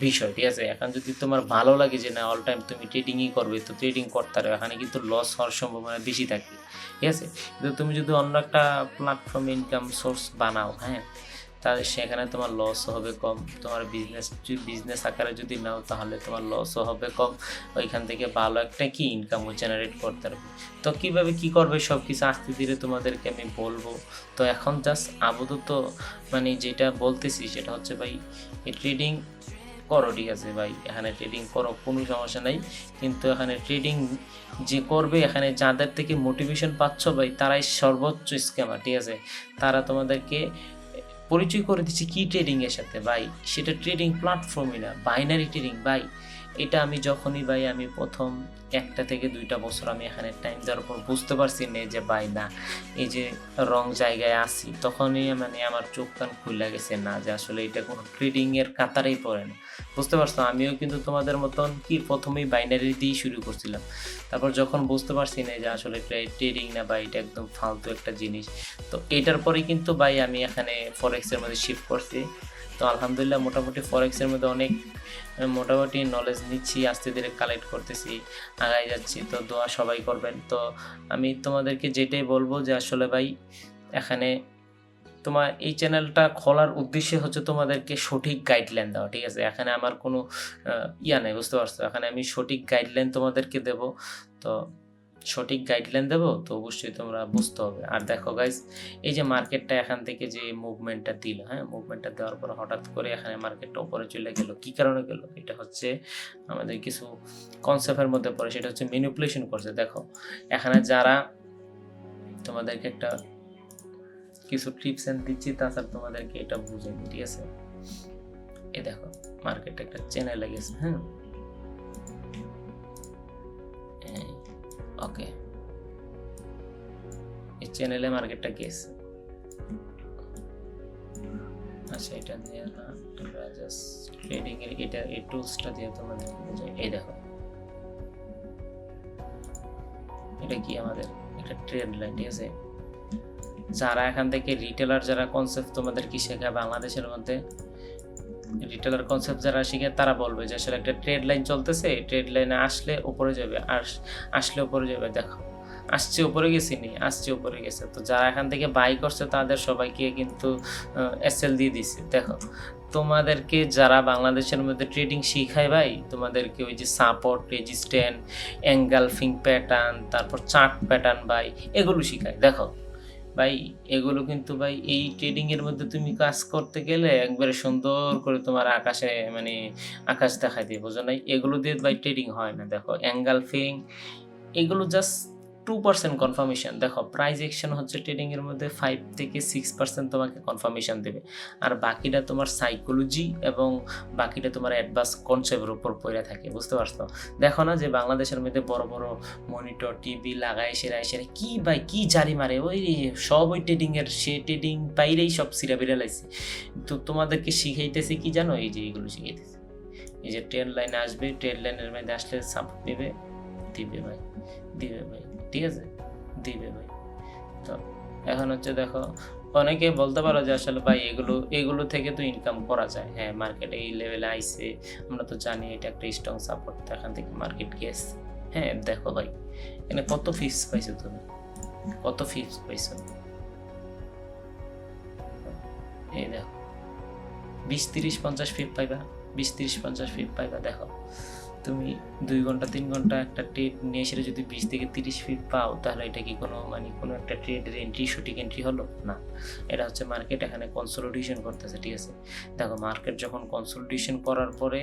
বিষয়, ঠিক আছে? এখন যদি তোমার ভালো লাগে যে না অল টাইম তুমি ট্রেডিংই করবে, তো ট্রেডিং করতে পারবে, এখানে কিন্তু লস হওয়ার সম্ভাবনা বেশি থাকে, ঠিক আছে? কিন্তু তুমি যদি অন্য একটা প্ল্যাটফর্মে ইনকাম সোর্স বানাও, হ্যাঁ, তাহলে সেখানে তোমার লসও হবে কম। তোমার বিজনেস আকারে যদি নাও তাহলে তোমার লসও হবে কম, ওইখান থেকে ভালো একটা কি ইনকামও জেনারেট করতে পারবে। তো কীভাবে কী করবে সব কিছু আস্তে ধীরে তোমাদেরকে আমি বলবো। তো এখন জাস্ট আপাতত মানে যেটা বলতেছি সেটা হচ্ছে ভাই, এই ট্রেডিং করো, ঠিক আছে ভাই? এখানে ট্রেডিং করো, কোনো সমস্যা নাই। কিন্তু এখানে ট্রেডিং যে করবে, এখানে যাদের থেকে মোটিভেশন পাচ্ছ ভাই, তারাই সর্বোচ্চ স্ক্যামার, ঠিক আছে? তারা তোমাদেরকে পরিচয় করে দিচ্ছে কি ট্রেডিংয়ের সাথে ভাই, সেটা ট্রেডিং প্ল্যাটফর্মই না, বাইনারি ট্রেডিং ভাই। এটা আমি যখনই ভাই আমি প্রথম 1 থেকে 2 বছর আমি এখানে টাইম দেওয়ার পর বুঝতে পারছি না যে ভাই না, এই যে রং জায়গায় আসি, তখনই মানে আমার চোখ কান খুলে গেছে না যে আসলে এটা কোনো ট্রেডিংয়ের কাতারেই পড়ে না, বুঝতে পারছো? আমিও কিন্তু তোমাদের মতন কি প্রথমেই বাইনারি দিয়েই শুরু করছিলাম। তারপর যখন বুঝতে পারছি না যে আসলে ট্রেডিং না ভাই, এটা একদম ফালতু একটা জিনিস, তো এটার পরে কিন্তু ভাই আমি এখানে ফরেক্সের মধ্যে শিফট করছি। তো আলহামদুলিল্লাহ মোটামুটি ফরেক্সের মধ্যে অনেক মোটামুটি নলেজ নিচ্ছি, আস্তে ধীরে কালেক্ট করতেছি, আগাই যাচ্ছি। তো দোয়া সবাই করবেন। তো আমি তোমাদেরকে যেটাই বলবো যে আসলে ভাই, এখানে তোমার এই চ্যানেলটা খোলার উদ্দেশ্য হচ্ছে তোমাদেরকে সঠিক গাইডলাইন দেওয়া, ঠিক আছে? এখানে আমার কোনো নেই, বুঝতে পারছো? এখানে আমি সঠিক গাইডলাইন তোমাদেরকে দেব। তো সঠিক গাইডলাইন দেবো, তো অবশ্যই তোমরা বুঝতে হবে। আর দেখো গাইস, এই যে মার্কেটটা এখান থেকে যে মুভমেন্টটা দিল, হ্যাঁ, মুভমেন্টটা দেওয়ার পর হঠাৎ করে এখানে মার্কেটটা উপরে চলে গেল, কি কারণে গেল? এটা হচ্ছে আমাদের কিছু কনসেপ্টের মধ্যে পড়ে, সেটা হচ্ছে ম্যানিপুলেশন করছে। দেখো, এখানে যারা তোমাদেরকে একটা কিছু টিপস এন্ড দিচ্ছি, তাছাড়া তোমাদেরকে এটা বুঝে নি, ঠিক আছে? এই দেখো মার্কেটে একটা চ্যানেলে গেছে, হ্যাঁ, ওকে, এই চ্যানেলে মার্কেটটা গেছে। আচ্ছা, এটা দিয়ে না, আমরা জাস্ট ট্রেডিং এর এটা এই টুলসটা দিয়ে তোমাদের বুঝাই। এই দেখো এটা কি আমাদের একটা ট্রেড লাইন, ঠিক আছে? যারা এখান থেকে রিটেলার, যারা কনসেপ্ট তোমাদের কি শেখায় বাংলাদেশের মধ্যে, রিটেলার কনসেপ্ট যারা শিখে তারা বলবে যে আসলে একটা ট্রেড লাইন চলতেছে, ট্রেড লাইনে আসলে উপরে যাবে, আর আসলে উপরে যাবে। দেখো আসছে উপরে গেছি নি, আসছে উপরে গেছে। তো যারা এখান থেকে বাই করছে তাদের সবাইকে কিন্তু এসএল দিয়ে দিছে। দেখো তোমাদেরকে যারা বাংলাদেশের মধ্যে ট্রেডিং শিখায় ভাই, তোমাদেরকে ওই যে সাপোর্ট, রেজিস্ট্যান্ট, এঙ্গালফিং প্যাটার্ন, তারপর চার্ট প্যাটার্ন ভাই, এগুলো শিখায়। দেখো ভাই এগুলো কিন্তু ভাই এই ট্রেডিং এর মধ্যে তুমি কাজ করতে গেলে একবারে সুন্দর করে তোমার আকাশে মানে আকাশ দেখাই দিয়ে, বোঝো নাই? এগুলো দিয়ে ভাই ট্রেডিং হয় না। দেখো এঙ্গালফিং এগুলো জাস্ট 2% কনফার্মেশন। দেখো প্রাইস অ্যাকশন হচ্ছে ট্রেডিং এর মধ্যে 5 থেকে 6% তোমাকে কনফার্মেশন দেবে, আর বাকিটা তোমার সাইকোলজি এবং বাকিটা তোমার অ্যাডভান্স কনসেপ্টের উপর পড়ে থাকে, বুঝতে পারছো? দেখো না যে বাংলাদেশের মধ্যে বড় বড় মনিটর টিভি লাগায় সেরা কি ভাই কি জারি মারে, ওই সব ওই ট্রেডিং এর, সে ট্রেডিং বাইরেই সব সিরা বেড়ে লাইছে। তো তোমাদেরকে শিখাইতেছে কি জানো, এই যে এইগুলো শিখাইতেছে। এই যে ট্রেড লাইনে আসবে, ট্রেড লাইনের মধ্যে আসলে সাপোর্ট দেবে, দিবে ভাই, দিবে ভাই, ঠিক আছে, দিবে ভাই। তো এখন হচ্ছে দেখো অনেকে বলতে পারো যে আসলে ভাই এগুলো থেকে তো ইনকাম করা যায়। হ্যাঁ, মার্কেটে এই লেভেলে আইছে, আমরা তো জানি এটা একটা স্ট্রং সাপোর্ট, এখান থেকে মার্কেট গেছে। হ্যাঁ দেখো ভাই এখানে কত ফিক্স পাইছো তুমি, কত ফিক্স পাইছো? এই দেখো 20, 30, 50 ফিট পাইবা, 20, 30, 50 ফিট পাইবা। দেখো তুমি 2 ঘন্টা 3 ঘন্টা একটা ট্রেড নিয়ে এসে যদি 20 থেকে 30 ফিট পাও, তাহলে এটা কি কোনো মানে কোনো একটা ট্রেডের এন্ট্রি, সঠিক এন্ট্রি হলো না? এটা হচ্ছে মার্কেট এখানে কনসোলিডেশন করতেছে, ঠিক আছে? দেখো মার্কেট যখন কনসোলিডেশন করার পরে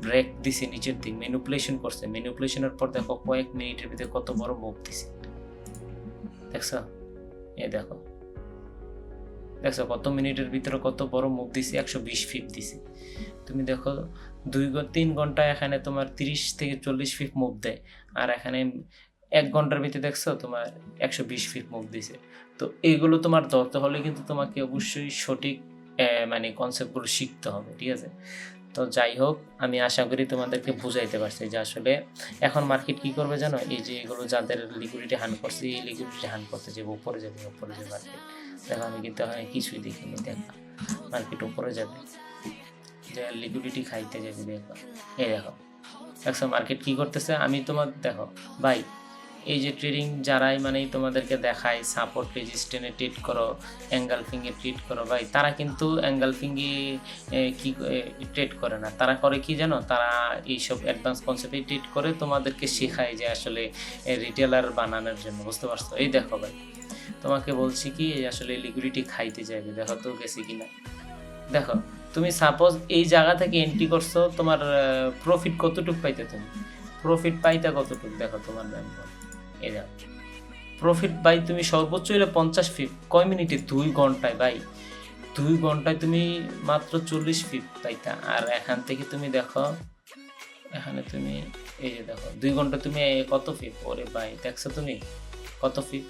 ব্রেক দিছে নিচের দিক, ম্যানিপুলেশন করছে, ম্যানিপুলেশনের পর দেখো কয়েক মিনিটের ভিতরে কত বড় মুভ দিছে, দেখছো? এই দেখো দেখছো কত মিনিটের ভিতরে কত বড় মুভ দিছে, 120 ফিট দিছে। তুমি দেখো 2-3 ঘন্টা এখানে তোমার 30 থেকে 40 ফিট মুভ দেয়, আর এখানে 1 ঘন্টার ভিতরে দেখছো তোমার 120 ফিট মুভ দিছে। তো এইগুলো তোমার ধরতে হলে কিন্তু তোমাকে অবশ্যই সঠিক মানে কনসেপ্টগুলো শিখতে হবে, ঠিক আছে? তো যাই হোক, আমি আশা করি তোমাদেরকে বুঝাইতে পারছি যে আসলে এখন মার্কেট কি করবে জানো, এই যে এগুলো যাদের লিকুইডিটি হান করছে, এই লিকুইডিটি হান করতে যাবে, উপরে যাবে মার্কেট। দেখো আমি কিন্তু এখানে কিছুই দেখিনি, দেখো মার্কেট উপরে যাবে, যে লিকুইডিটি খাইতে যাবে, দেখো এই দেখো মার্কেট কি করতেছে। আমি তোমার দেখো ভাই এই যে ট্রেডিং যারাই মানে তোমাদেরকে দেখায় সাপোর্ট রেজিস্ট্যান্টে ট্রেড করো, এঙ্গালফিংয়ে ট্রেড করো, ভাই তারা কিন্তু এঙ্গালফিংয়ে কি ট্রেড করে না, তারা করে কি জানো, তারা এইসব অ্যাডভান্স কনসেপ্টে ট্রেড করে, তোমাদেরকে শেখায় যে আসলে রিটেলার বানানোর জন্য, বুঝতে পারছো? এই দেখো ভাই তোমাকে বলছি কি আসলে লিকুইডিটি খাইতে যাবে, দেখো তো গেছে কিনা। দেখো তুমি সাপোজ এই জায়গা থেকে এন্ট্রি করছো, তোমার প্রফিট কতটুকু পাইতে, তুমি প্রফিট পাইতে কতটুকু, দেখো তোমার ব্যাংক এই দেখো প্রফিট ভাই তুমি সর্বোচ্চ হলে 50 ফিট, কয় মিনিটে? 2 ঘন্টায় ভাই, 2 ঘন্টায় তুমি মাত্র 40 ফিট পাইতা। আর এখান থেকে তুমি দেখো এখানে তুমি এই যে দেখো 2 ঘন্টা তুমি কত ফিট, ওরে ভাই দেখছো তুমি কত ফিট।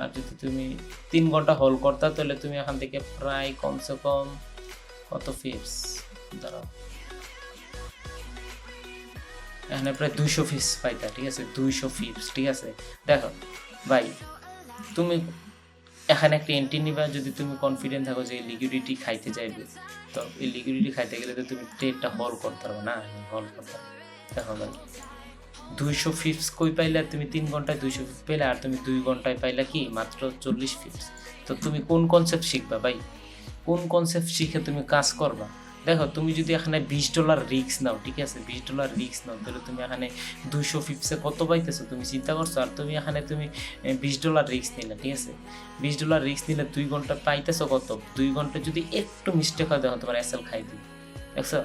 আর যদি তুমি 3 ঘন্টা হোল্ড করতা, তাহলে তুমি এখান থেকে প্রায় কমসে কম কত ফিটস, দাঁড়াও এখানে প্রায় 200 ফিটস পাইতা, ঠিক আছে? 200 ফিটস, ঠিক আছে? দেখো ভাই তুমি এখানে একটা এন্ট্রি নিবা, যদি তুমি কনফিডেন্ট থাকো যে লিকুইডিটি খাইতে চাইবে, তো এই লিকুইডিটি খাইতে গেলে তো তুমি ট্রেডটা হোল্ড করতে পারবে না, হোল্ড করতে পারবে। দেখো ভাই 200 ফিটস কই পাইলে, তুমি 3 ঘন্টায় 200 ফিট পাইলে, আর তুমি 2 ঘন্টায় পাইলা কি মাত্র 40 ফিটস। তো তুমি কোন কনসেপ্ট শিখবা ভাই, কোন কনসেপ্ট শিখে তুমি কাজ করবা? দেখো তুমি যদি এখানে $20 রিস্ক নাও, ঠিক আছে, $20 রিস্ক নাও, তাহলে তুমি এখানে 200 ফিটসে কত পাইতেছো তুমি চিন্তা করছো? আর তুমি এখানে তুমি $20 রিস্ক নিলে, ঠিক আছে, $20 রিস্ক নিলে 2 ঘন্টা পাইতেছো কত? 2 ঘন্টা যদি একটু মিস্টেক হয়, দেখো তোমার এসএল খাই দিই, দেখছো?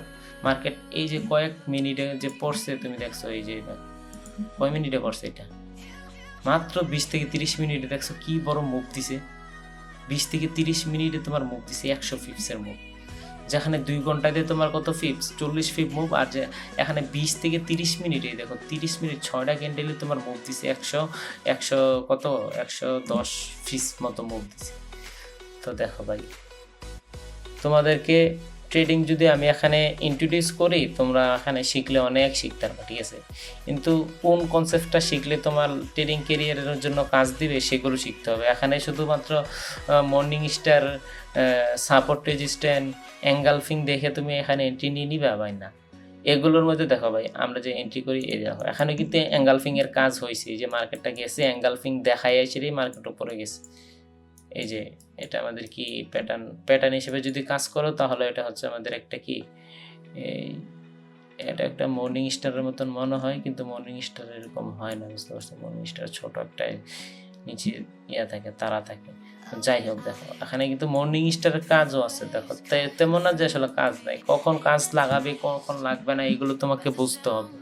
মার্কেট এই যে কয়েক মিনিটে যে পড়ছে, তুমি দেখছো এই যে কয় মিনিটে পড়ছে, এটা মাত্র 20 থেকে 30 মিনিটে দেখছো কি বড় মুভ দিছে। 20 থেকে 30 মিনিটে তোমার মুভ দিছে 100 পিপসের মুভ, যেখানে 2 ঘন্টায় তোমার কত পিপস 40 পিপ মুভ, আর যে এখানে 20 থেকে 30 মিনিটে দেখো 30 মিনিট 6টা ক্যান্ডেলে তোমার মুভ দিছে 100 কত 110 পিস মতো মুভ দিছে। তো দেখো ভাই, তোমাদেরকে ট্রেডিং যদি আমি এখানে ইন্ট্রোডিউস করি, তোমরা এখানে শিখলে অনেক শিখতে পারবে, ঠিক আছে, কিন্তু কোন কনসেপ্টটা শিখলে তোমার ট্রেডিং ক্যারিয়ারের জন্য কাজ দিবে সেগুলো শিখতে হবে। এখানে শুধুমাত্র morning star, support resistant, engulfing দেখে তুমি এখানে এন্ট্রি নিয়ে নিবে ভাই না। এগুলোর মধ্যে দেখো ভাই, আমরা যে এন্ট্রি করি এই দেখো এখানে কিন্তু এঙ্গালফিং এর কাজ হয়েছে, যে মার্কেটটা গেছে এঙ্গালফিং দেখাই এসে মার্কেট উপরে গেছে। এই যে এটা আমাদের কি প্যাটার্ন হিসেবে যদি কাজ করো তাহলে এটা হচ্ছে আমাদের একটা কি, এটা একটা মর্নিং স্টারের মতন মনে হয়, কিন্তু মর্নিং স্টার এরকম হয় না, বুঝতে পারছো? মর্নিং স্টার ছোট একটা নিচে থাকে, তারা থাকে। যাই হোক, দেখো এখানে কিন্তু মর্নিং স্টারের কাজও আছে, দেখো তেমন না যে আসলে কাজ নাই, কখন কাজ লাগাবে কখন লাগবে না এগুলো তোমাকে বুঝতে হবে।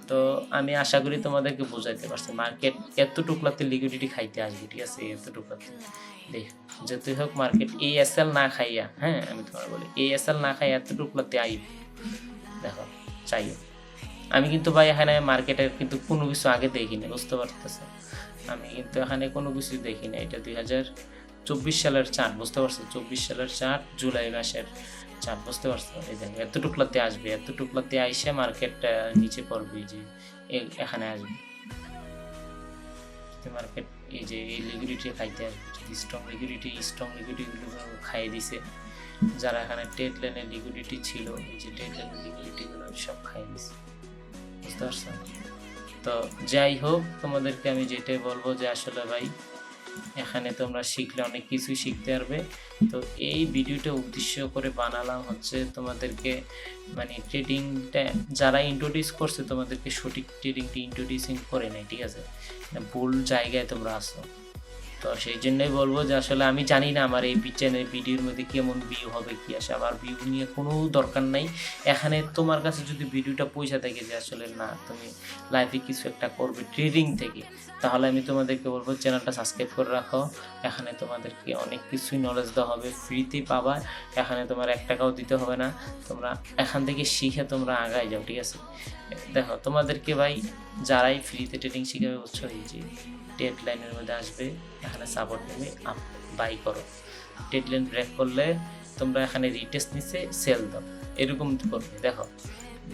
তো আমি আশা করি তোমাদেরকে বোঝাইতে পারছি। মার্কেট এতটুকলাতে লিকুইডিটি খাইতে আসবে, ঠিক আছে, এতটুকলাতে দেখ যতই হোক মার্কেট ASL না খাইয়া, হ্যাঁ আমি তোমার বলি ASL না খাইয়া এতটুকলাতে আইব। দেখো চাই আমি কিন্তু ভাই এখানে মার্কেটের কিন্তু কোনো কিছু আগে দেখিনি, বুঝতে পারতেছে, আমি কিন্তু এখানে কোনো কিছু দেখি না। এটা 2024 সালের চার্ট, বুঝতে পারছো, 24 সালের চার্ট, জুলাই মাসের চার্ট, বুঝতে পারছো? এই দেখো এতটুকলাতে আসবে, এতটুকলাতে আইসে মার্কেটটা নিচে পড়বে, যে এখানে আসবে মার্কেট, এই যে এই লিকুইডিটি খাইতে আসবে, স্ট্রং লিকুইডিটিগুলো খাইয়ে দিছে। যারা এখানে ট্রেড লাইনের লিকুইডিটি ছিল, এই যে ট্রেড লাইনের লিকুইডিটিগুলো সব খাইয়ে দিছে, বুঝতে পারছো? তো যাই হোক, তোমাদেরকে আমি যেটাই বলবো যে আসলে ভাই এখানে তোমরা শিখলে অনেক কিছুই শিখতে পারবে। তো এই ভিডিওটা উদ্দেশ্য করে বানালাম হচ্ছে তোমাদেরকে মানে ট্রেডিংটা যারা ইন্ট্রোডিউস করছে তোমাদেরকে সঠিক ট্রেডিংটা ইন্ট্রোডিউসিং করে নেয়, ঠিক আছে, ভুল জায়গায় তোমরা আসো। তো সেই জন্যই বলবো যে আসলে আমি জানি না আমার এই চ্যানেল ভিডিওর মধ্যে কেমন ভিউ হবে, কি আসে, আমার ভিউ নিয়ে কোনো দরকার নাই। এখানে তোমার কাছে যদি ভিডিওটা পয়সা থাকে যে আসলে না তুমি লাইফে কিছু একটা করবে ট্রেডিং থেকে, তাহলে আমি তোমাদেরকে বলবো চ্যানেলটা সাবস্ক্রাইব করে রাখো। এখানে তোমাদেরকে অনেক কিছুই নলেজ দেওয়া হবে, ফ্রিতেই পাবা, এখানে তোমার 1 টাকাও দিতে হবে না। তোমরা এখান থেকে শিখে তোমরা আগায় যাও, ঠিক আছে। দেখো তোমাদেরকে ভাই যারাই ফ্রিতে ট্রেডিং শিখাবে, বুঝছো, এই যে ট্রেড লাইনের মধ্যে আসবে, এখানে সাপোর্ট নেবে, আপ বাই করো, ট্রেড লাইন ব্রেক করলে তোমরা এখানে রিটেস্ট নিচে সেল দাও, এরকম করবে। দেখো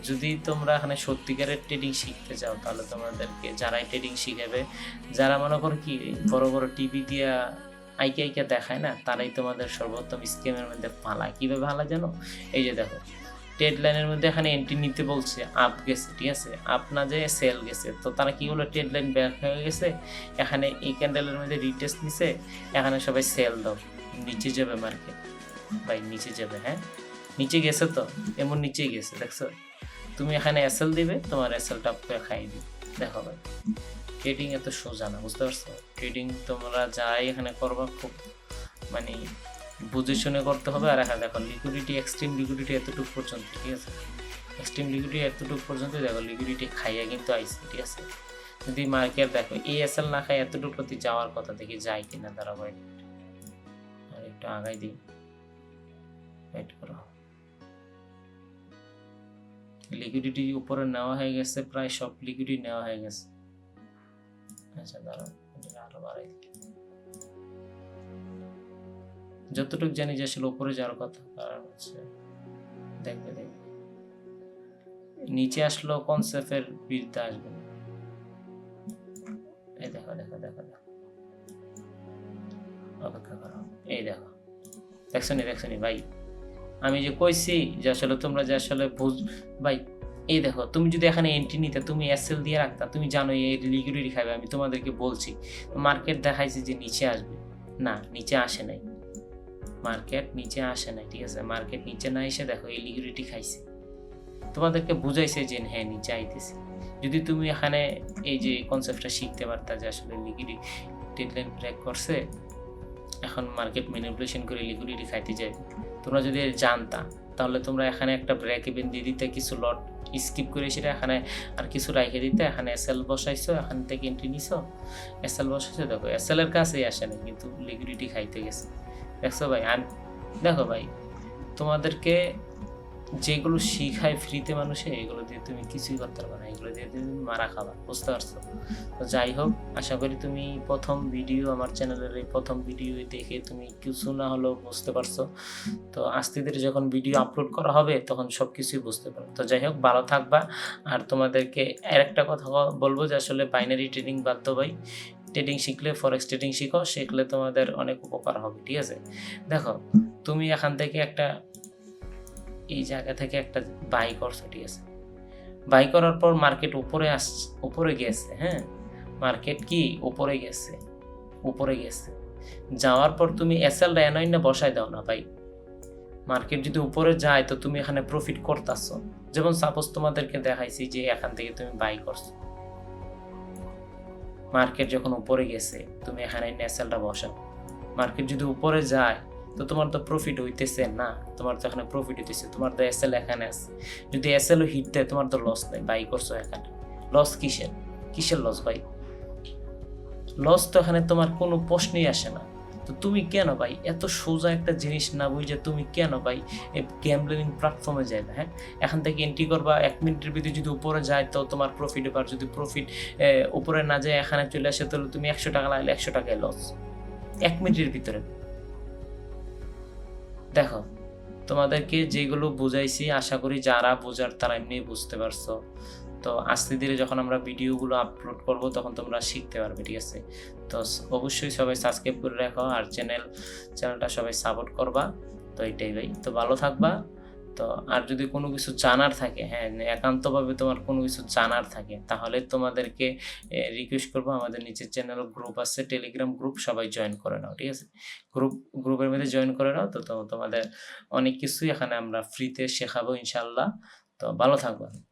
যদি তোমরা এখানে সত্যিকারের ট্রেডিং শিখতে চাও তাহলে তোমাদেরকে যারাই ট্রেডিং শিখাবে, যারা মনে করো কি বড় বড় টিভি দিয়া আইকে দেখায় না, তারাই তোমাদের সর্বোত্তম স্কিমের মধ্যে পালায়। কীভাবে পালায় জানো? এই যে দেখো ট্রেড লাইনের মধ্যে এখানে এন্ট্রি নিতে বলছে, আপ গেছে, ঠিক আছে, আপ না যে সেল গেছে, তো তারা কি হলো ট্রেড লাইন ব্যাক হয়ে গেছে, এখানে এই ক্যান্ডেলের মধ্যে রিটেস্ট নিছে, এখানে সবাই সেল দাও, নিচে যাবে মার্কেট ভাই, নিচে যাবে, হ্যাঁ নিচে গেছে, তো এমন নিচেই গেছে, দেখছো, তুমি এখানে এসএল দিবে, তোমার এসএলটা খাই দিবে। দেখো ভাই ট্রেডিং এত সোজা না, বুঝতে পারছো? ট্রেডিং তোমরা যাই এখানে করবা খুব মানে বুঝে শুনে করতে হবে। আর এখানে দেখো লিকুইডিটি, এক্সট্রিম লিকুইডিটি এতটুকু পর্যন্ত, ঠিক আছে, এক্সট্রিম লিকুইডিটি এতটুকু পর্যন্ত দেখো লিকুইডিটি খাইয়া কিন্তু আইছে, ঠিক আছে। যদি মার্কেট দেখো ASL না খাই এতটুকু প্রতি যাওয়ার কথা, দেখি যায় কিনা, দাঁড়াবো আর একটু আগাই দিই, ওয়েট করো। লিকুইডিটি উপরে নেওয়া হয়ে গেছে, প্রায় সব লিকুইডিটি নেওয়া হয়ে গেছে। আচ্ছা দাঁড়াও, আরো বাড়াই দিই, যতটুকু জানি যে আসলে উপরে যাওয়ার কথা, কারণ হচ্ছে দেখবে নিচে আসলো কনসেপ্টের বিরুদ্ধে আসবে। এই দেখো দেখো দেখো দেখো, অপেক্ষা করো, এই দেখো দেখছো নি ভাই, আমি যে কইছি যে আসলে তোমরা যে আসলে বুঝ ভাই, এই দেখো তুমি যদি এখানে এন্ট্রি নিতে, তুমি এসএল দিয়ে রাখতা, তুমি জানো এই লিকুইডিটি খাবে, আমি তোমাদেরকে বলছি মার্কেট দেখাইছে যে নিচে আসবে, না নিচে আসে নাই, মার্কেট নিচে আসে নাই, ঠিক আছে, মার্কেট নিচে না এসে দেখো এই লিকুইডিটি খাইছে, তোমাদেরকে বুঝাইছে যে হ্যাঁ নিচে আইতেছে। যদি তুমি এখানে এই যে কনসেপ্টটা শিখতে পারতা যে আসলে লিকুইডিটি ট্রেড লাইন ব্রেক করছে, এখন মার্কেট ম্যানিপুলেশন করে লিকুইডিটি খাইতে যায়, তোমরা যদি জানতা তাহলে তোমরা এখানে একটা ব্রেক ইভেন দিয়ে দিতে, কিছু লট স্কিপ করে সেটা এখানে আর কিছু রাইখে দিতে এখানে এসএল বসাইছো, এখান থেকে এন্ট্রি নিছো, এসএল বসাইছো, দেখো এসএল এর কাছেই আসে না কিন্তু লিকুইডিটি খাইতে গেছে। দেখছো ভাই, দেখো ভাই তোমাদেরকে যেগুলো শিখায় ফ্রিতে মানুষে এগুলো দিয়ে তুমি কিছুই করতে পারবে না, এগুলো দিয়ে তুমি মারা খাবা, বুঝতে পারছো? তো যাই হোক, আশা করি তুমি প্রথম ভিডিও আমার চ্যানেলের এই প্রথম ভিডিও দেখে তুমি কিছু না হলেও বুঝতে পারছো। তো আস্তে ধীরে যখন ভিডিও আপলোড করা হবে তখন সব কিছুই বুঝতে পারবে। তো যাই হোক, ভালো থাকবা। আর তোমাদেরকে আরেকটা কথা বলবো যে আসলে বাইনারি ট্রেডিং বাদ দাও ভাই, ট্রেডিং শিখলে ফরেক্স ট্রেডিং শিখলে তোমাদের অনেক উপকার হবে, ঠিক আছে? দেখো তুমি এখান থেকে একটা এই জায়গা থেকে একটা বাই করছো, ঠিক আছে? বাই করার পর মার্কেট উপরে গেছে, হ্যাঁ মার্কেট কি উপরে গেছে, যাওয়ার পর তুমি এসএল এনআইন বসাই দাও না ভাই। মার্কেট যদি উপরে যায় তো তুমি এখানে প্রফিট করতেছো। যেমন সাপোজ তোমাদেরকে দেখাইছি যে এখান থেকে তুমি বাই করছো, মার্কেট যখন উপরে গেছে তুমি এখানে এসএলটা বসাও। মার্কেট যদি উপরে যায় তো তোমার তো প্রফিট হইতেছে না, তোমার তো এখানে প্রফিট হইতেছে, তোমার তো এসএল এখানে আছে। যদি এসএলও হিট দেয় তোমার তো লস নেই, বাই করছো এখানে, লস কিসের লস ভাই? লস তো এখানে তোমার কোনো প্রশ্নই আসে না। তো তুমি কেন ভাই এত সোজা একটা জিনিস না বুঝে তুমি কেন ভাই এই গ্যাম্বলিং প্ল্যাটফর্মে যাইবে? হ্যাঁ, এখান থেকে এন্ট্রি করবা, 1 মিনিটের ভিতরে যদি উপরে যায় তো তোমার প্রফিট হবে, আর যদি প্রফিট উপরে না যায় এখানে চলে আসে তাহলে তুমি 100 টাকা লাগলে 100 টাকায় লস 1 মিনিটের ভিতরে। দেখো তোমাদেরকে যেগুলো বুঝাইছি আশা করি যারা বোঝার তারা এমনি বুঝতে পারছো। তো আস্তে ধীরে যখন আমরা ভিডিওগুলো আপলোড করব তখন তোমরা শিখতে পারবে, ঠিক আছে? তো অবশ্যই সবাই সাবস্ক্রাইব করে রাখো আর চ্যানেলটা সবাই সাপোর্ট করবা। তো এটাই ভাই, তো ভালো থাকবা। তো আর যদি কোনো কিছু জানার থাকে, হ্যাঁ একান্তভাবে তোমার কোনো কিছু জানার থাকে তাহলে তোমাদেরকে রিকোয়েস্ট করবো, আমাদের নিচের চ্যানেল গ্রুপ আছে, টেলিগ্রাম গ্রুপ, সবাই জয়েন করে নাও, ঠিক আছে? গ্রুপের মধ্যে জয়েন করে নাও। তো তোমাদের অনেক কিছুই এখানে আমরা ফ্রিতে শেখাবো ইনশাল্লাহ। তো ভালো থাকবা।